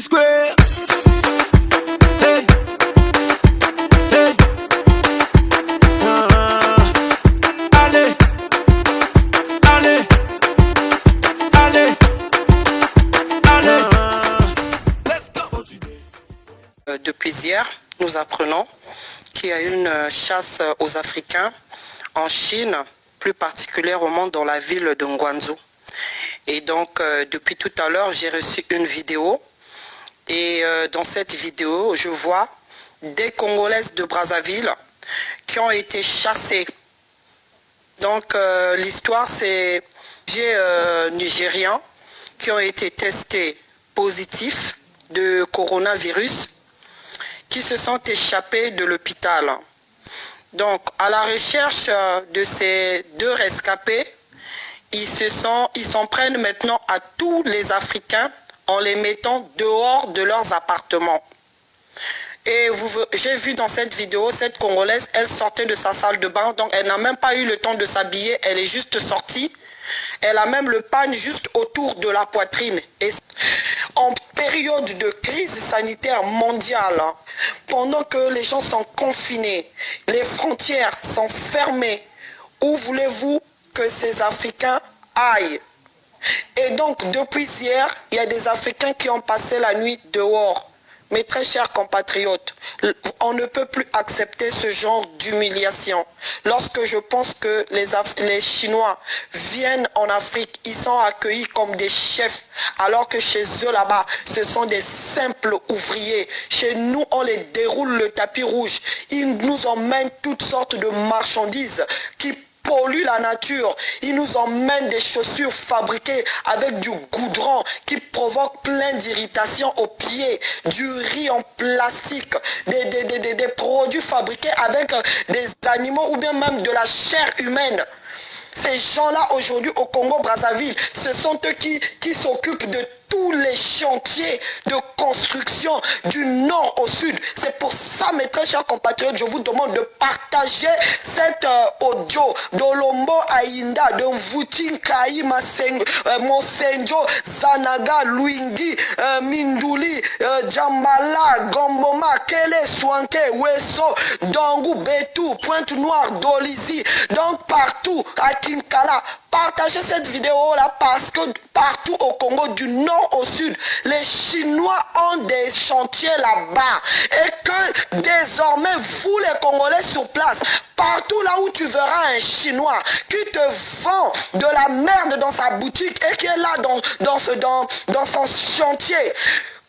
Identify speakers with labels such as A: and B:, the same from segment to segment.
A: Square. Hey, hey. Allez, allez, allez, allez. Let's go.
B: Depuis hier, nous apprenons qu'il y a une chasse aux Africains en Chine, plus particulièrement dans la ville de Guangzhou. Et donc, depuis tout à l'heure, j'ai reçu une vidéo. Et dans cette vidéo, je vois des Congolaises de Brazzaville qui ont été chassées. Donc, l'histoire, c'est des Nigérians qui ont été testés positifs de coronavirus qui se sont échappés de l'hôpital. Donc, à la recherche de ces deux rescapés, ils s'en prennent maintenant à tous les Africains en les mettant dehors de leurs appartements. Et j'ai vu dans cette vidéo, cette Congolaise, elle sortait de sa salle de bain, donc elle n'a même pas eu le temps de s'habiller, elle est juste sortie. Elle a même le pagne juste autour de la poitrine. Et en période de crise sanitaire mondiale, pendant que les gens sont confinés, les frontières sont fermées, où voulez-vous que ces Africains aillent? Et donc, depuis hier, il y a des Africains qui ont passé la nuit dehors. Mes très chers compatriotes, on ne peut plus accepter ce genre d'humiliation. Lorsque je pense que les Chinois viennent en Afrique, ils sont accueillis comme des chefs, alors que chez eux là-bas, ce sont des simples ouvriers. Chez nous, on les déroule le tapis rouge. Ils nous emmènent toutes sortes de marchandises qui polluent la nature. Ils nous emmènent des chaussures fabriquées avec du goudron qui provoque plein d'irritations aux pieds, du riz en plastique, des produits fabriqués avec des animaux ou bien même de la chair humaine. Ces gens-là aujourd'hui au Congo-Brazzaville, ce sont eux qui s'occupent de tous les chantiers de construction du nord au sud. C'est pour ça, mes très chers compatriotes, je vous demande de partager cet audio d'Olombo Aïnda, de Mvuti Kaï Mosenjo, Zanaga, Luingi, Minduli, Djambala, Gomboma, Kele, Swanke, Weso, Dongou, Betou, Pointe-Noire, Dolizi, donc partout à Kinkala. Partagez cette vidéo-là parce que partout au Congo, du nord au sud, les Chinois ont des chantiers là-bas. Et que désormais, vous les Congolais sur place, partout là où tu verras un Chinois qui te vend de la merde dans sa boutique et qui est là dans son chantier,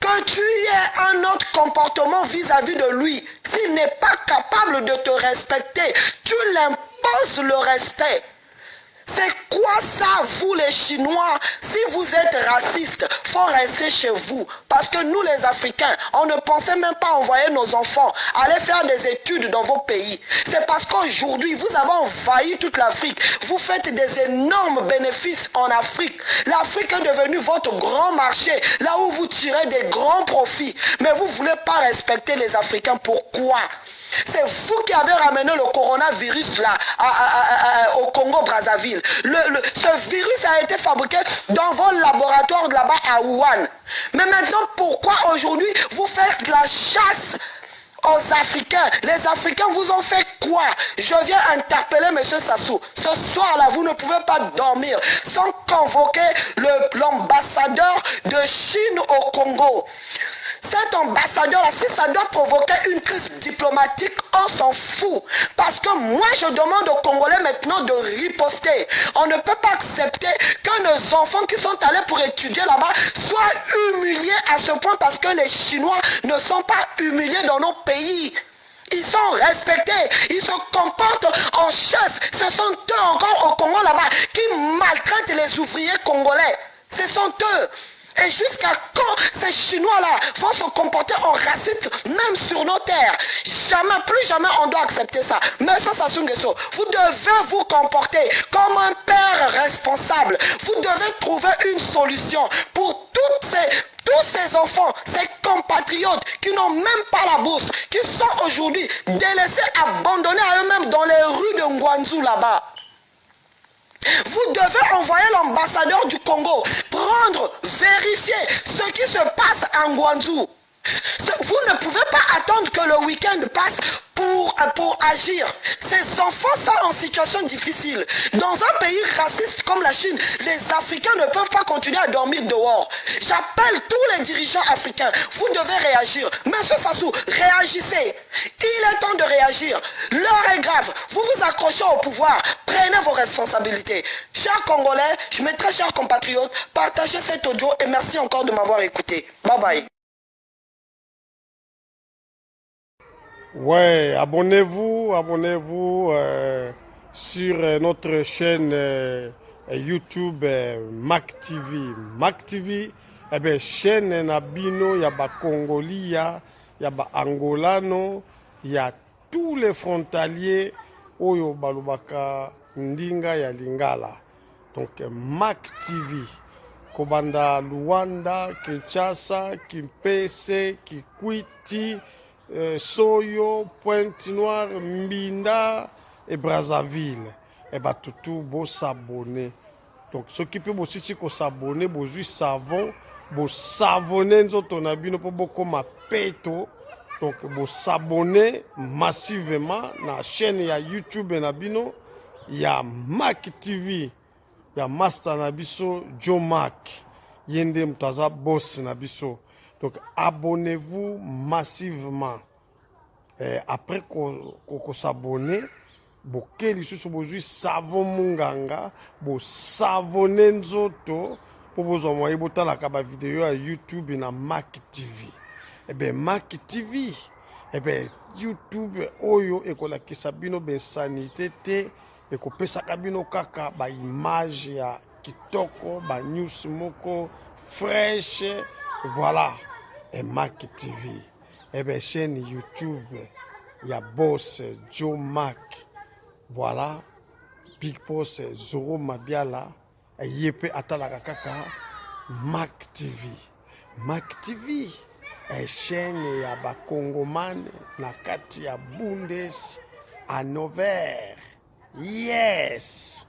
B: que tu aies un autre comportement vis-à-vis de lui, s'il n'est pas capable de te respecter, tu l'imposes le respect. C'est quoi ça, vous les Chinois? Si vous êtes racistes, faut rester chez vous. Parce que nous les Africains, on ne pensait même pas envoyer nos enfants aller faire des études dans vos pays. C'est parce qu'aujourd'hui, vous avez envahi toute l'Afrique. Vous faites des énormes bénéfices en Afrique. L'Afrique est devenue votre grand marché, là où vous tirez des grands profits. Mais vous ne voulez pas respecter les Africains. Pourquoi? C'est vous qui avez ramené le coronavirus là au Congo-Brazzaville. Ce virus a été fabriqué dans vos laboratoires là-bas à Wuhan. Mais maintenant, pourquoi aujourd'hui vous faites la chasse aux Africains? Les Africains vous ont fait quoi? Je viens interpeller M. Sassou. Ce soir-là, vous ne pouvez pas dormir sans convoquer l'ambassadeur de Chine au Congo. Cet ambassadeur-là, si ça doit provoquer une crise diplomatique, on s'en fout. Parce que moi, je demande aux Congolais maintenant de riposter. On ne peut pas accepter que nos enfants qui sont allés pour étudier là-bas soient humiliés à ce point parce que les Chinois ne sont pas humiliés dans nos pays. Ils sont respectés, ils se comportent en chef. Ce sont eux encore au Congo là-bas qui maltraitent les ouvriers congolais. Ce sont eux. Et jusqu'à quand ces Chinois-là vont se comporter en raciste, même sur nos terres? Jamais, plus jamais on doit accepter ça. Mais ça, Sassou Nguesso, vous devez vous comporter comme un père responsable. Vous devez trouver une solution pour tous ces enfants, ces compatriotes qui n'ont même pas la bourse, qui sont aujourd'hui délaissés, abandonnés à eux-mêmes dans les rues de Guangzhou là-bas. Vous devez envoyer l'ambassadeur du Congo, prendre, vérifier ce qui se passe en Guangzhou. Vous ne pouvez pas attendre que le week-end passe pour agir. Ces enfants sont en situation difficile. Dans un pays raciste comme la Chine, les Africains ne peuvent pas continuer à dormir dehors. J'appelle tous les dirigeants africains. Vous devez réagir. Monsieur Sassou, réagissez. Il est temps de réagir. L'heure est grave. Vous vous accrochez au pouvoir. Prenez vos responsabilités. Chers Congolais, mes très chers compatriotes, partagez cet audio et merci encore de m'avoir écouté. Bye bye.
C: Ouais, abonnez-vous sur notre chaîne YouTube Mac TV. Mac TV, eh bien, chaîne Nabino, il y a ba Congolia, il y a ba Angolano, il y a tous les frontaliers, Oyo Balubaka, Ndinga, ya Lingala. Donc, Mac TV. Kobanda, Luanda, Kinshasa, Kimpese, Kikwiti, Soyo, Pointe-Noire, Mbinda et Brazzaville. Et bah tout beau s'abonner. Donc ceux qui peuvent aussi s'abonner, beau juste savon, beau savonner nous on a bien pour beaucoup ma peto. Donc beau s'abonner massivement na la chaîne il y a YouTube et Nabino, il y a Mac TV, il y a Master Nabiso, Joe Mac, Yende Mtaza Boss Nabiso. Donc abonnez-vous massivement. Après qu'on s'abonne, bokeli sous aujourd'hui savon munganga, bo savonner nzoto pour vous envoyer la kaba vidéo à YouTube et na Mac TV. Eh ben Mac TV, eh ben YouTube oyo ekola kisabino ben sanité te ekopesa kabino kaka ba image ya kitoko ba news moko fresh, voilà. Et Mac TV, et bien chaîne YouTube, il y a Boss Joe Mac, voilà, Big Boss Zoro Mabiala, et Yepe Atalaka Kaka, Mac TV. Mac TV, et chaîne il y a ba Congoman, na kati ya Bundes à Nover. Yes!